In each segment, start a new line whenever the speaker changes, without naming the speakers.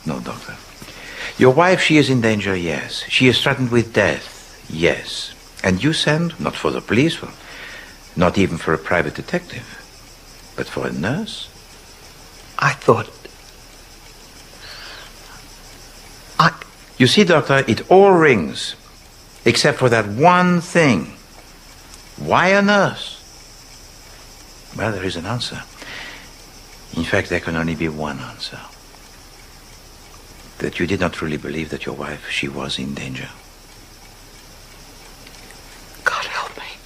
No, Doctor. Your wife, she is in danger, yes. She is threatened with death, yes. And you send, not for the police, not even for a private detective, but for a nurse?
I thought...
You see, Doctor, it all rings, except for that one thing. Why a nurse? Well, there is an answer. In fact, there can only be one answer. That you did not really believe that your wife, she was in danger.
God help me.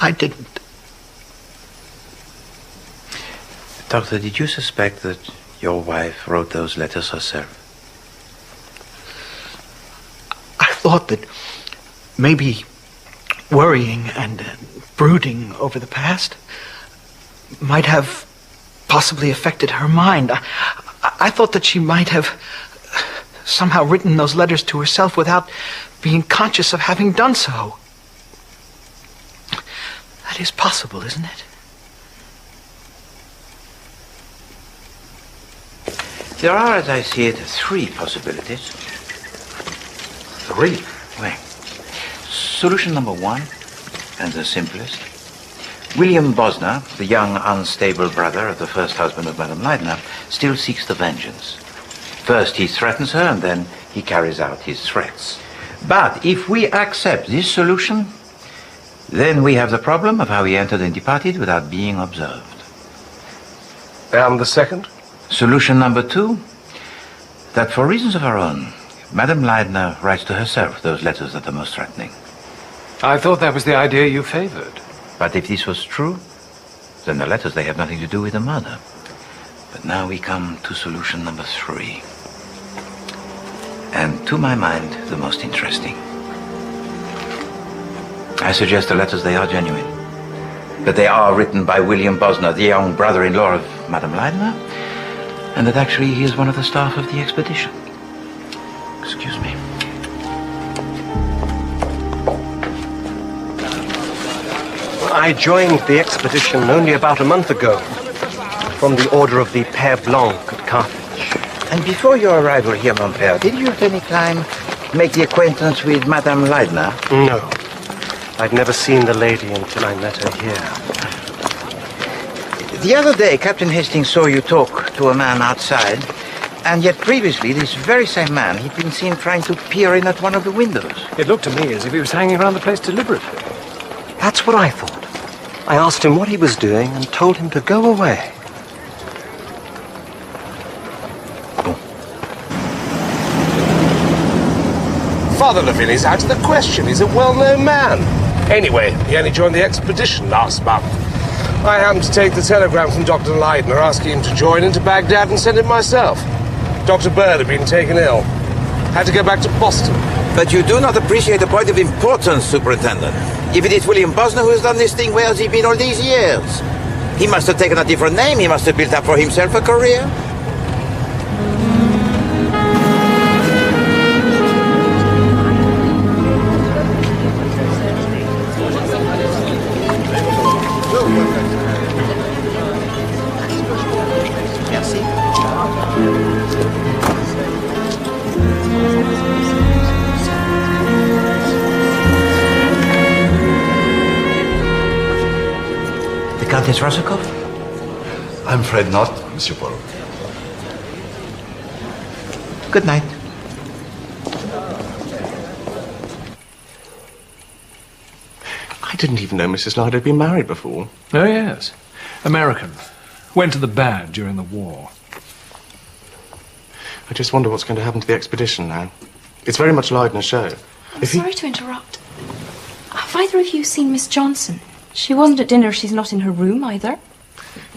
I didn't.
Doctor, did you suspect that your wife wrote those letters herself?
I thought that maybe worrying and brooding over the past might have possibly affected her mind. I thought that she might have somehow written those letters to herself without being conscious of having done so. That is possible, isn't it?
There are, as I see it, three possibilities.
Three?
Well, solution number one, and the simplest. William Bosner, the young, unstable brother of the first husband of Madame Leidner, still seeks the vengeance. First he threatens her, and then he carries out his threats. But if we accept this solution, then we have the problem of how he entered and departed without being observed.
And the second?
Solution number two, that for reasons of her own, Madame Leidner writes to herself those letters that are most threatening.
I thought that was the idea you favored.
But if this was true, then the letters, they have nothing to do with the murder. But now we come to solution number three. And to my mind, the most interesting. I suggest the letters, they are genuine. That they are written by William Bosner, the young brother-in-law of Madame Leidner, and that actually he is one of the staff of the expedition. Excuse me.
I joined the expedition only about a month ago, from the order of the Père Blanc at Carthage.
And before your arrival here, mon père, did you at any time make the acquaintance with Madame Leidner?
No. I'd never seen the lady until I met her here.
The other day, Captain Hastings saw you talk to a man outside, and yet previously, this very same man, he'd been seen trying to peer in at one of the windows.
It looked to me as if he was hanging around the place deliberately.
That's what I thought. I asked him what he was doing and told him to go away.
Father Levin is out of the question. He's a well-known man. Anyway, he only joined the expedition last month. I happened to take the telegram from Dr. Leidner asking him to join into Baghdad and send it myself. Dr. Bird had been taken ill. Had to go back to Boston.
But you do not appreciate the point of importance, Superintendent. If it is William Bosner who has done this thing, where has he been all these years? He must have taken a different name. He must have built up for himself a career. Countess Rosakov?
I'm afraid not, Monsieur Paul.
Good night.
I didn't even know Mrs. Leidner had been married before.
Oh, yes. American. Went to the bad during the war.
I just wonder what's going to happen to the expedition now. It's very much Leidner's show.
I'm sorry to interrupt. Have either of you seen Miss Johnson? She wasn't at dinner. She's not in her room either.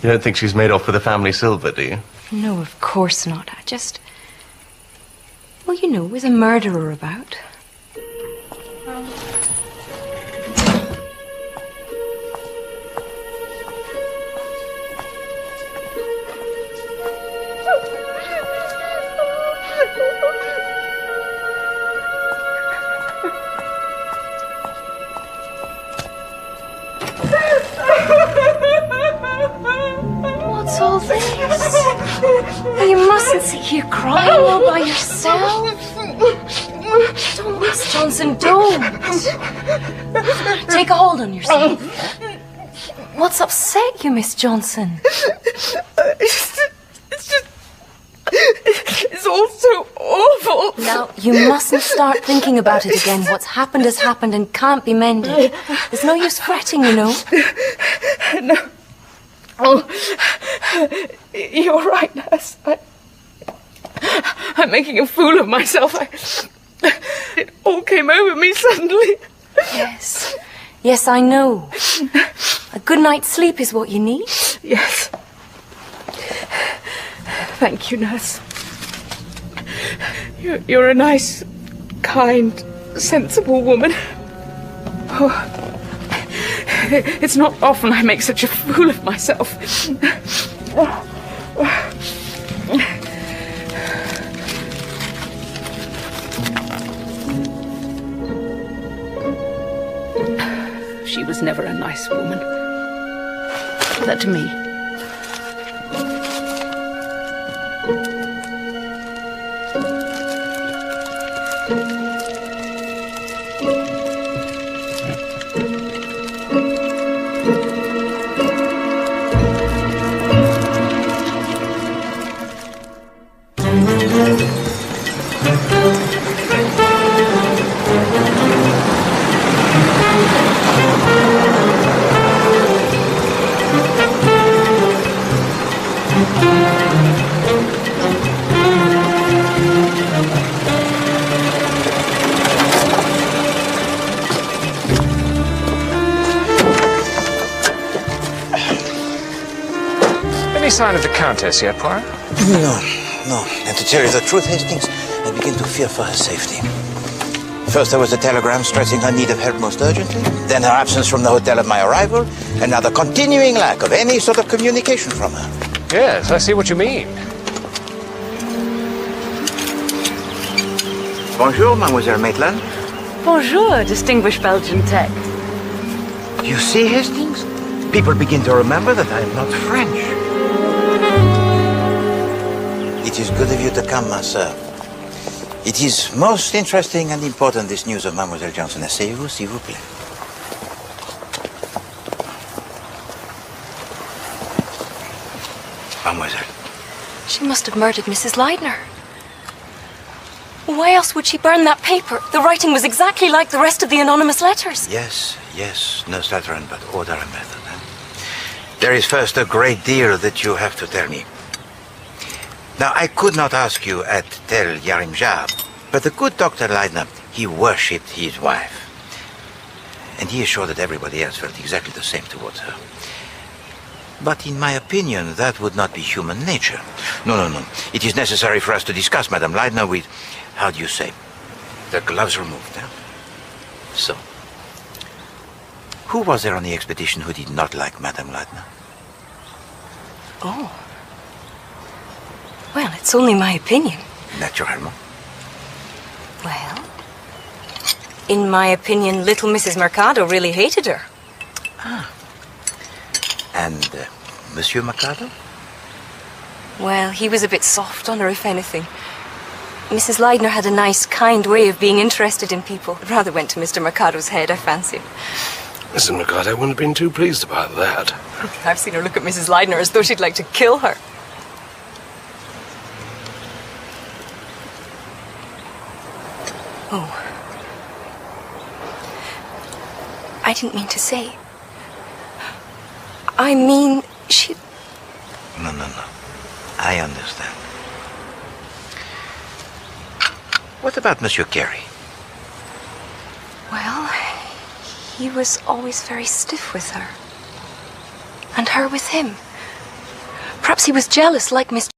You don't think she's made off with the family silver, do you?
No, of course not. I just... Well, you know, with a murderer about. What's all this? Are you you mustn't sit here crying all by yourself. Don't, Miss Johnson, don't. Take a hold on yourself. What's upset you, Miss Johnson?
It's all so awful.
Now, you mustn't start thinking about it again. What's happened has happened and can't be mended. There's no use fretting, you know.
No. Oh, you're right, nurse. I'm making a fool of myself. It all came over me suddenly.
Yes. Yes, I know. A good night's sleep is what you need.
Yes. Thank you, nurse. You're a nice, kind, sensible woman. Oh, it's not often I make such a fool of myself. She was never a nice woman. That to me.
Any sign of the Countess yet, Poirot?
No. And to tell you the truth, Hastings, I begin to fear for her safety. First there was a telegram stressing her need of help most urgently, then her absence from the hotel at my arrival, and now the continuing lack of any sort of communication from her.
Yes, I see what you mean.
Bonjour, Mademoiselle Maitland.
Bonjour, distinguished Belgian tech.
You see, Hastings? People begin to remember that I am not French. It is good of you to come, ma sœur. It is most interesting and important, this news of Mademoiselle Johnson. Asseyez-vous, s'il vous plaît. Mademoiselle.
She must have murdered Mrs. Leidner. Why else would she burn that paper? The writing was exactly like the rest of the anonymous letters.
Yes, no slattern, but order and method. There is first a great deal that you have to tell me. Now, I could not ask you at Tel Yarimjab, but the good Dr. Leidner, he worshipped his wife. And he is sure that everybody else felt exactly the same towards her. But in my opinion, that would not be human nature. No. It is necessary for us to discuss Madame Leidner with, how do you say, the gloves removed. So, who was there on the expedition who did not like Madame Leidner?
Oh. Well, it's only my opinion.
Naturellement.
Well, in my opinion, little Mrs. Mercado really hated her.
And Monsieur Mercado?
Well, he was a bit soft on her, if anything. Mrs. Leidner had a nice, kind way of being interested in people. It rather went to Mr. Mercado's head, I fancy.
Mrs. Mercado wouldn't have been too pleased about that.
I've seen her look at Mrs. Leidner as though she'd like to kill her. Oh. I didn't mean to say. I mean, she...
No. I understand. What about Monsieur Carey?
Well, he was always very stiff with her. And her with him. Perhaps he was jealous like Mr.